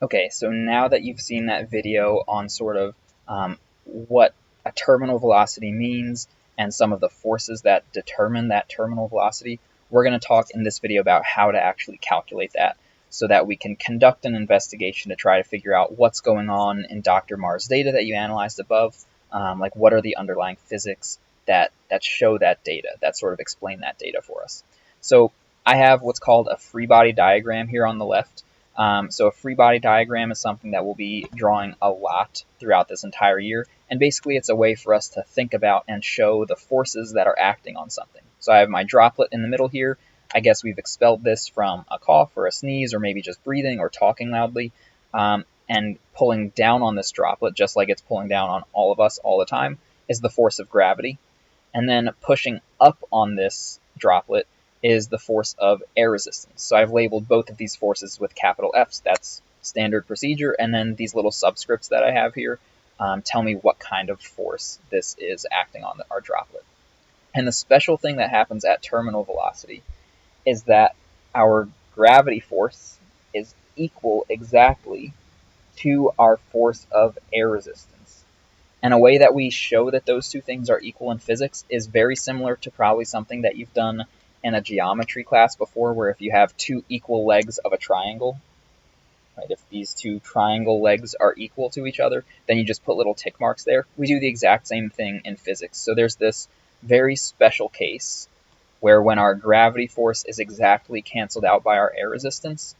Okay, so now that you've seen that video on sort of what a terminal velocity means and some of the forces that determine that terminal velocity, we're going to talk in this video about how to actually calculate that so that we can conduct an investigation to try to figure out what's going on in Dr. Marr's data that you analyzed above, like what are the underlying physics that show that data, that sort of explain that data for us. So I have what's called a free body diagram here on the left. So a free body diagram is something that we'll be drawing a lot throughout this entire year, and basically it's a way for us to think about and show the forces that are acting on something. So I have my droplet in the middle here. I guess we've expelled this from a cough or a sneeze or maybe just breathing or talking loudly, and pulling down on this droplet, just like it's pulling down on all of us all the time, is the force of gravity. And then pushing up on this droplet is the force of air resistance. So I've labeled both of these forces with capital F's. That's standard procedure. And then these little subscripts that I have here tell me what kind of force this is acting on our droplet. And the special thing that happens at terminal velocity is that our gravity force is equal exactly to our force of air resistance. And a way that we show that those two things are equal in physics is very similar to probably something that you've done in a geometry class before, where if you have two equal legs of a triangle, right, if these two triangle legs are equal to each other, then you just put little tick marks there. We do the exact same thing in physics. So there's this very special case where when our gravity force is exactly canceled out by our air resistance,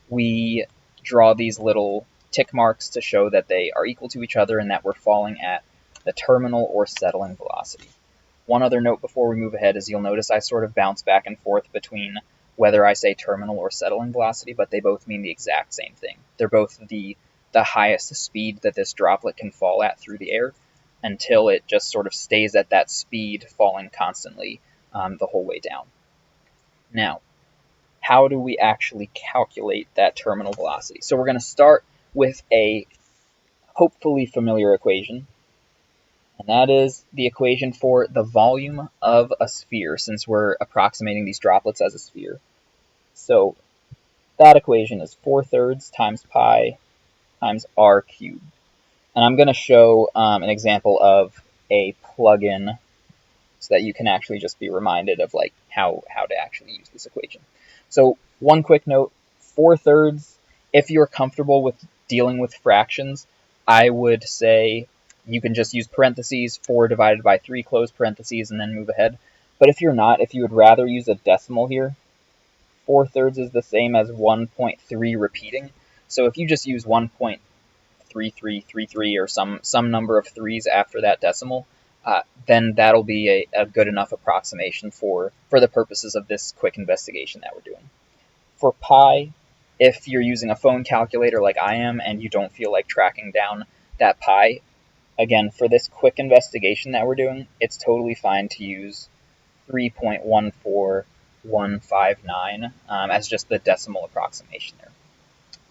we draw these little tick marks to show that they are equal to each other and that we're falling at the terminal or settling velocity. One other note before we move ahead is you'll notice I sort of bounce back and forth between whether I say terminal or settling velocity, but they both mean the exact same thing. They're both the highest speed that this droplet can fall at through the air until it just sort of stays at that speed, falling constantly the whole way down. Now, how do we actually calculate that terminal velocity? So we're going to start with a hopefully familiar equation, and that is the equation for the volume of a sphere, since we're approximating these droplets as a sphere. So that equation is 4/3 times pi times r cubed. And I'm going to show an example of a plugin so that you can actually just be reminded of like how to actually use this equation. So one quick note, 4/3, if you're comfortable with dealing with fractions, I would say you can just use parentheses, 4 divided by 3, close parentheses, and then move ahead. But if you're not, if you would rather use a decimal here, 4/3 is the same as 1.3 repeating. So if you just use 1.3333 or some number of threes after that decimal, then that'll be a good enough approximation for the purposes of this quick investigation that we're doing. For pi, if you're using a phone calculator like I am and you don't feel like tracking down that pi, again, for this quick investigation that we're doing, it's totally fine to use 3.14159 as just the decimal approximation there.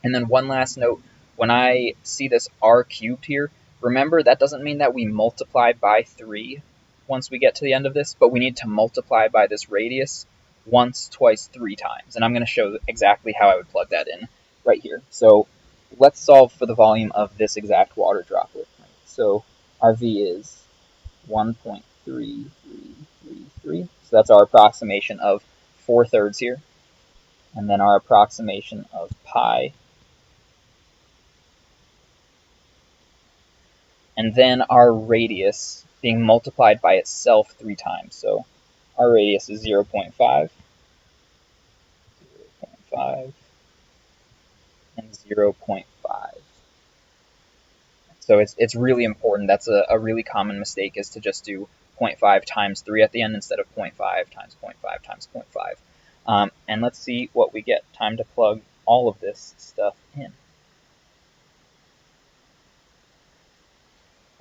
And then one last note, when I see this r cubed here, remember that doesn't mean that we multiply by 3 once we get to the end of this, but we need to multiply by this radius once, twice, 3 times. And I'm going to show exactly how I would plug that in right here. So let's solve for the volume of this exact water droplet. So our V is 1.3333. So that's our approximation of 4/3 here. And then our approximation of pi. And then our radius being multiplied by itself 3 times. So our radius is 0.5, 0.5, and 0.5. So it's really important. That's a really common mistake, is to just do 0.5 times 3 at the end instead of 0.5 times 0.5 times 0.5. And let's see what we get. Time to plug all of this stuff in.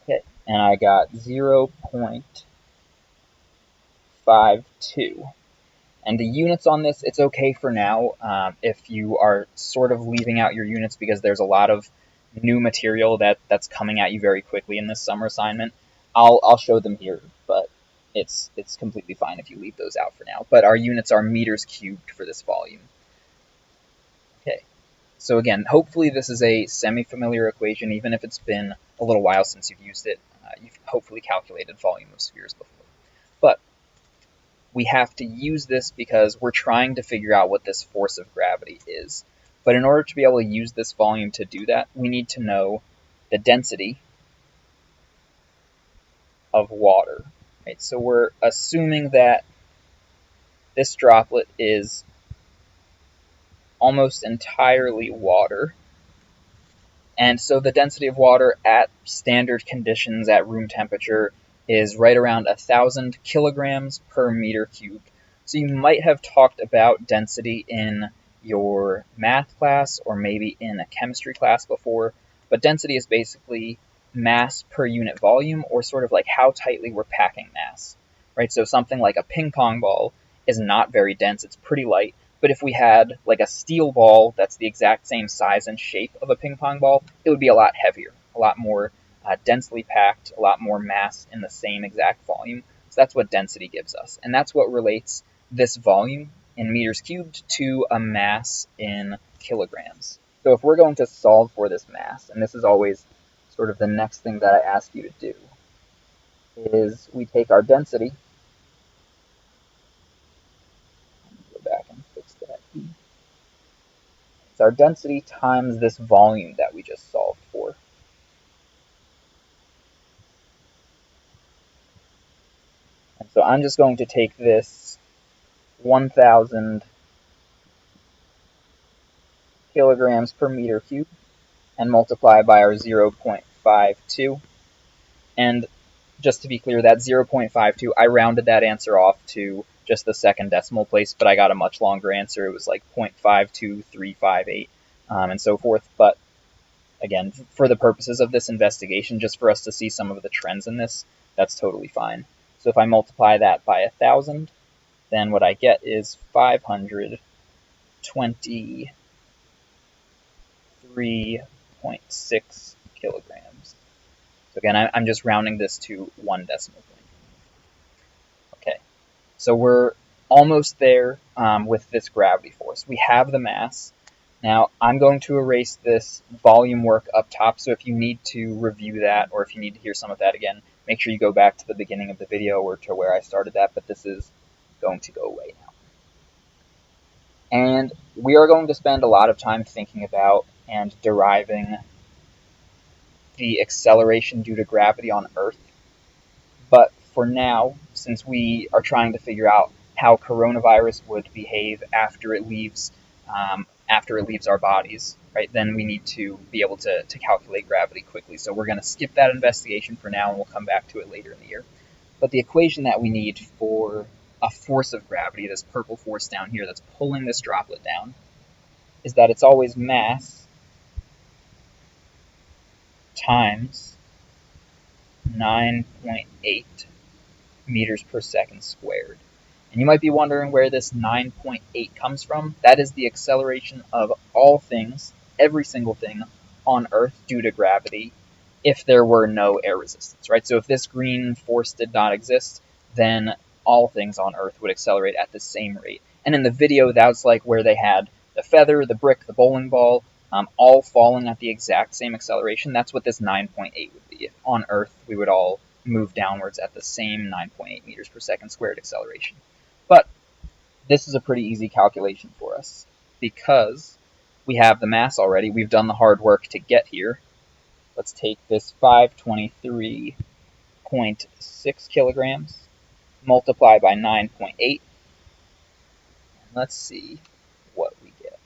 Okay, and I got 0.52. And the units on this, it's okay for now. If you are sort of leaving out your units because there's a lot of new material that's coming at you very quickly in this summer assignment, I'll show them here, but it's completely fine if you leave those out for now. But our units are meters cubed for this volume. Okay, So again, hopefully this is a semi-familiar equation, even if it's been a little while since you've used it. You've hopefully calculated volume of spheres before. But we have to use this because we're trying to figure out what this force of gravity is. But in order to be able to use this volume to do that, we need to know the density of water. Right? So we're assuming that this droplet is almost entirely water. And so the density of water at standard conditions at room temperature is right around 1,000 kilograms per meter cubed. So you might have talked about density in your math class or maybe in a chemistry class before, but density is basically mass per unit volume, or sort of like how tightly we're packing mass, right? So something like a ping pong ball is not very dense, it's pretty light, but if we had like a steel ball that's the exact same size and shape of a ping pong ball, it would be a lot heavier, a lot more densely packed, a lot more mass in the same exact volume. So that's what density gives us. And that's what relates this volume in meters cubed to a mass in kilograms. So if we're going to solve for this mass, and this is always sort of the next thing that I ask you to do, is we take our density, go back and fix that. It's our density times this volume that we just solved for. And so I'm just going to take this 1,000 kilograms per meter cubed and multiply by our 0.52. And just to be clear, that 0.52, I rounded that answer off to just the second decimal place, but I got a much longer answer. It was like 0.52358 and so forth. But again, for the purposes of this investigation, just for us to see some of the trends in this, that's totally fine. So if I multiply that by 1,000, then what I get is 523.6 kilograms. So again, I'm just rounding this to one decimal point. Okay, so we're almost there with this gravity force. We have the mass. Now, I'm going to erase this volume work up top, so if you need to review that or if you need to hear some of that again, make sure you go back to the beginning of the video or to where I started that, but this is going to go away now. And we are going to spend a lot of time thinking about and deriving the acceleration due to gravity on Earth. But for now, since we are trying to figure out how coronavirus would behave after it leaves our bodies, right, then we need to be able to calculate gravity quickly. So we're going to skip that investigation for now, and we'll come back to it later in the year. But the equation that we need for a force of gravity, this purple force down here that's pulling this droplet down, is that it's always mass times 9.8 meters per second squared. And you might be wondering where this 9.8 comes from. That is the acceleration of all things, every single thing on Earth due to gravity, if there were no air resistance, right? So if this green force did not exist, then all things on Earth would accelerate at the same rate. And in the video, that's like where they had the feather, the brick, the bowling ball, all falling at the exact same acceleration. That's what this 9.8 would be. If on Earth, we would all move downwards at the same 9.8 meters per second squared acceleration. But this is a pretty easy calculation for us because we have the mass already. We've done the hard work to get here. Let's take this 523.6 kilograms, multiply by 9.8, and let's see what we get.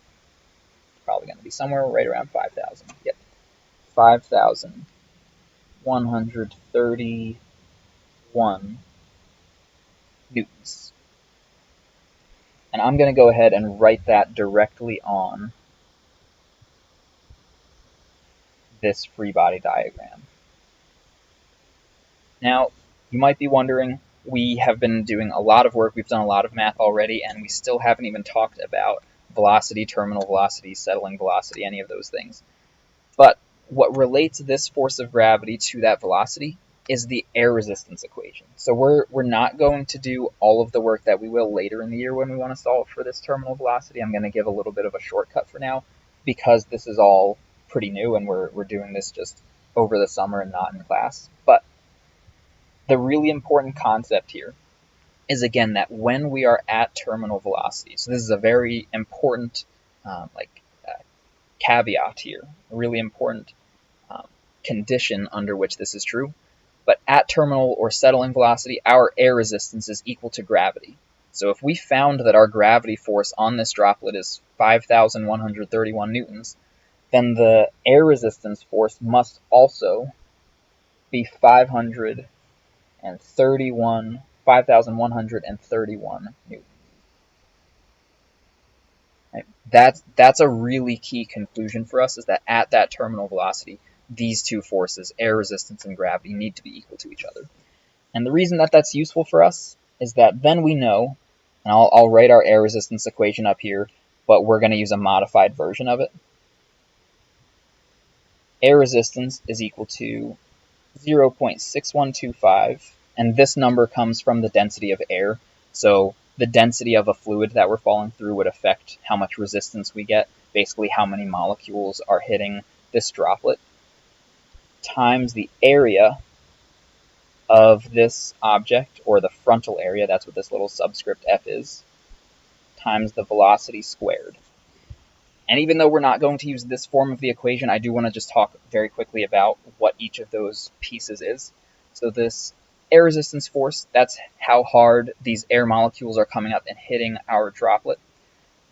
Probably going to be somewhere right around 5,000. Yep, 5,131 newtons. And I'm going to go ahead and write that directly on this free body diagram. Now, you might be wondering, we have been doing a lot of work, we've done a lot of math already, and we still haven't even talked about velocity, terminal velocity, settling velocity, any of those things. But what relates this force of gravity to that velocity is the air resistance equation. So we're not going to do all of the work that we will later in the year when we want to solve for this terminal velocity. I'm going to give a little bit of a shortcut for now, because this is all pretty new and we're doing this just over the summer and not in class. But the really important concept here is again that when we are at terminal velocity, so this is a very important caveat here, a really important um, condition under which this is true. But at terminal or settling velocity, our air resistance is equal to gravity. So if we found that our gravity force on this droplet is 5,131 newtons, then the air resistance force must also be 5,131 newtons. Right? That's a really key conclusion for us, is that at that terminal velocity, these two forces, air resistance and gravity, need to be equal to each other. And the reason that that's useful for us is that then we know, and I'll write our air resistance equation up here, but we're going to use a modified version of it. Air resistance is equal to 0.6125, and this number comes from the density of air. So the density of a fluid that we're falling through would affect how much resistance we get, basically how many molecules are hitting this droplet, times the area of this object, or the frontal area, that's what this little subscript f is, times the velocity squared. And even though we're not going to use this form of the equation, I do want to just talk very quickly about what each of those pieces is. So this air resistance force, that's how hard these air molecules are coming up and hitting our droplet.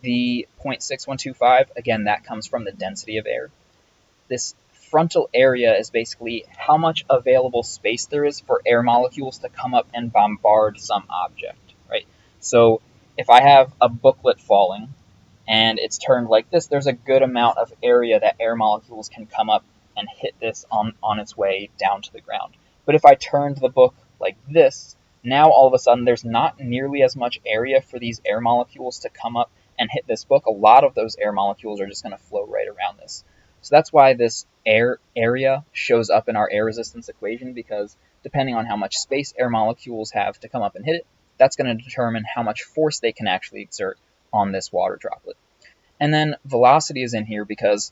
The 0.6125, again, that comes from the density of air. This frontal area is basically how much available space there is for air molecules to come up and bombard some object, right? So if I have a booklet falling and it's turned like this, there's a good amount of area that air molecules can come up and hit this on its way down to the ground. But if I turned the book like this, now all of a sudden there's not nearly as much area for these air molecules to come up and hit this book. A lot of those air molecules are just going to flow right around this. So that's why this air area shows up in our air resistance equation, because depending on how much space air molecules have to come up and hit it, that's going to determine how much force they can actually exert on this water droplet. And then velocity is in here because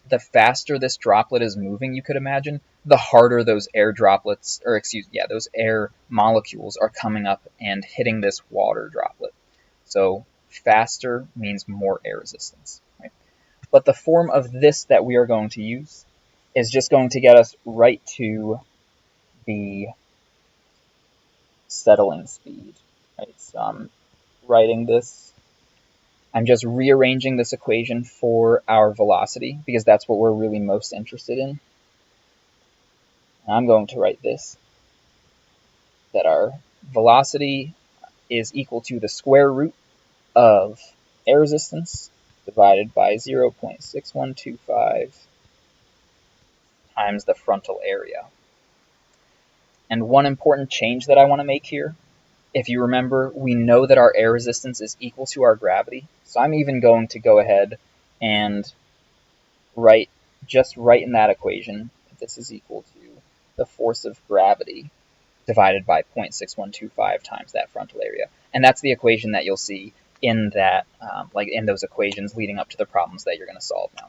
the faster this droplet is moving, you could imagine, the harder those air droplets, or those air molecules are coming up and hitting this water droplet. So faster means more air resistance. Right? But the form of this that we are going to use is just going to get us right to the settling speed. Right? So I'm writing this. I'm just rearranging this equation for our velocity because that's what we're really most interested in. And I'm going to write this, that our velocity is equal to the square root of air resistance divided by 0.6125 times the frontal area. And one important change that I want to make here, if you remember, we know that our air resistance is equal to our gravity. So I'm even going to go ahead and write in that equation that this is equal to the force of gravity divided by 0.6125 times that frontal area. And that's the equation that you'll see in that, in those equations leading up to the problems that you're going to solve now.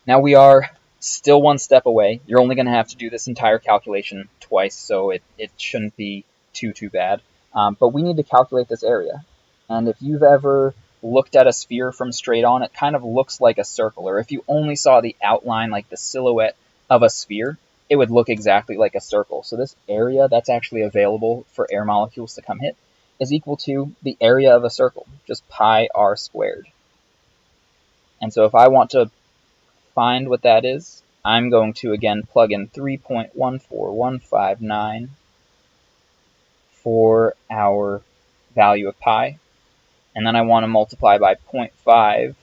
Now we are still one step away. You're only going to have to do this entire calculation twice, so it shouldn't be too bad. But we need to calculate this area. And if you've ever looked at a sphere from straight on, it kind of looks like a circle. Or if you only saw the outline, like the silhouette of a sphere, it would look exactly like a circle. So this area that's actually available for air molecules to come hit is equal to the area of a circle, just pi r squared. And so if I want to find what that is, I'm going to again plug in 3.14159 for our value of pi, and then I want to multiply by 0.5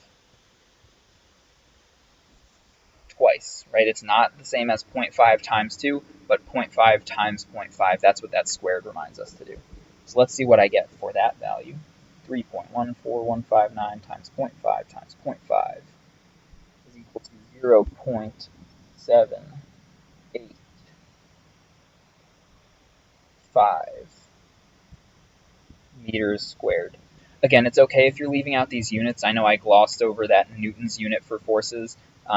twice, right? It's not the same as 0.5 times 2, but 0.5 times 0.5. That's what that squared reminds us to do. So let's see what I get for that value. 3.14159 times 0.5 times 0.5 is equal to 0.785 meters squared. Again, it's okay if you're leaving out these units. I know I glossed over that Newton's unit for forces,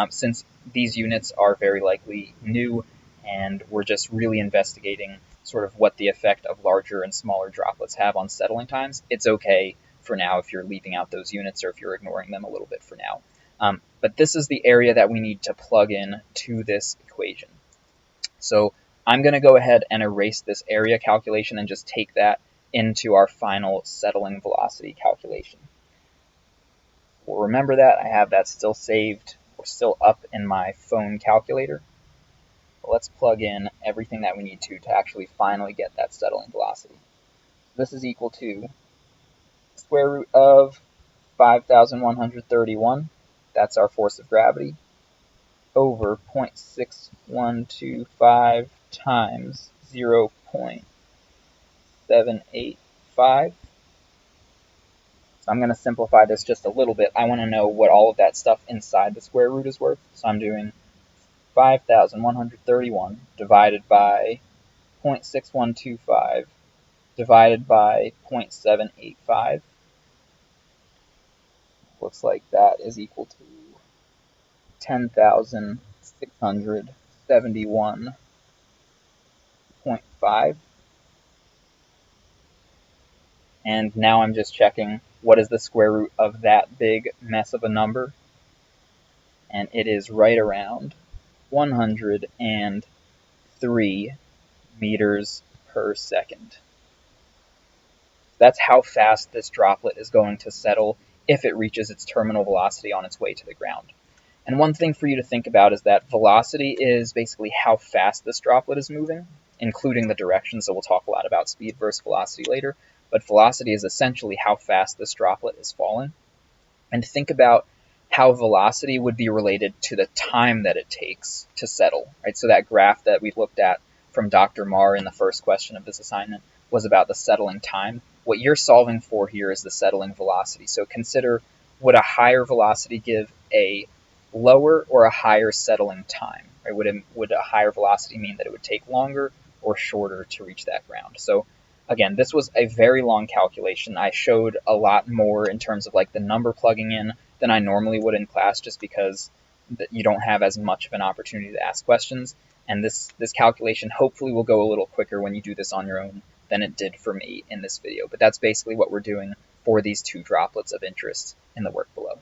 since these units are very likely new, and we're just really investigating sort of what the effect of larger and smaller droplets have on settling times. It's okay for now if you're leaving out those units or if you're ignoring them a little bit for now. But this is the area that we need to plug in to this equation. So I'm going to go ahead and erase this area calculation and just take that into our final settling velocity calculation. We'll remember that. I have that still saved or still up in my phone calculator. But let's plug in everything that we need to actually finally get that settling velocity. This is equal to square root of 5,131. That's our force of gravity, over 0.6125 times 0.785. So I'm going to simplify this just a little bit. I want to know what all of that stuff inside the square root is worth. So I'm doing 5,131 divided by 0.6125 divided by 0.785. Looks like that is equal to 10,671.5. And now I'm just checking what is the square root of that big mess of a number. And it is right around 103 meters per second. That's how fast this droplet is going to settle if it reaches its terminal velocity on its way to the ground. And one thing for you to think about is that velocity is basically how fast this droplet is moving, including the direction, so we'll talk a lot about speed versus velocity later, but velocity is essentially how fast this droplet is falling. And think about how velocity would be related to the time that it takes to settle, right? So that graph that we looked at from Dr. Marr in the first question of this assignment was about the settling time. What you're solving for here is the settling velocity. So consider, would a higher velocity give a lower or a higher settling time? Right? Would a higher velocity mean that it would take longer or shorter to reach that ground? So again, this was a very long calculation. I showed a lot more in terms of like the number plugging in than I normally would in class, just because you don't have as much of an opportunity to ask questions. And this calculation hopefully will go a little quicker when you do this on your own than it did for me in this video. But that's basically what we're doing for these two droplets of interest in the work below.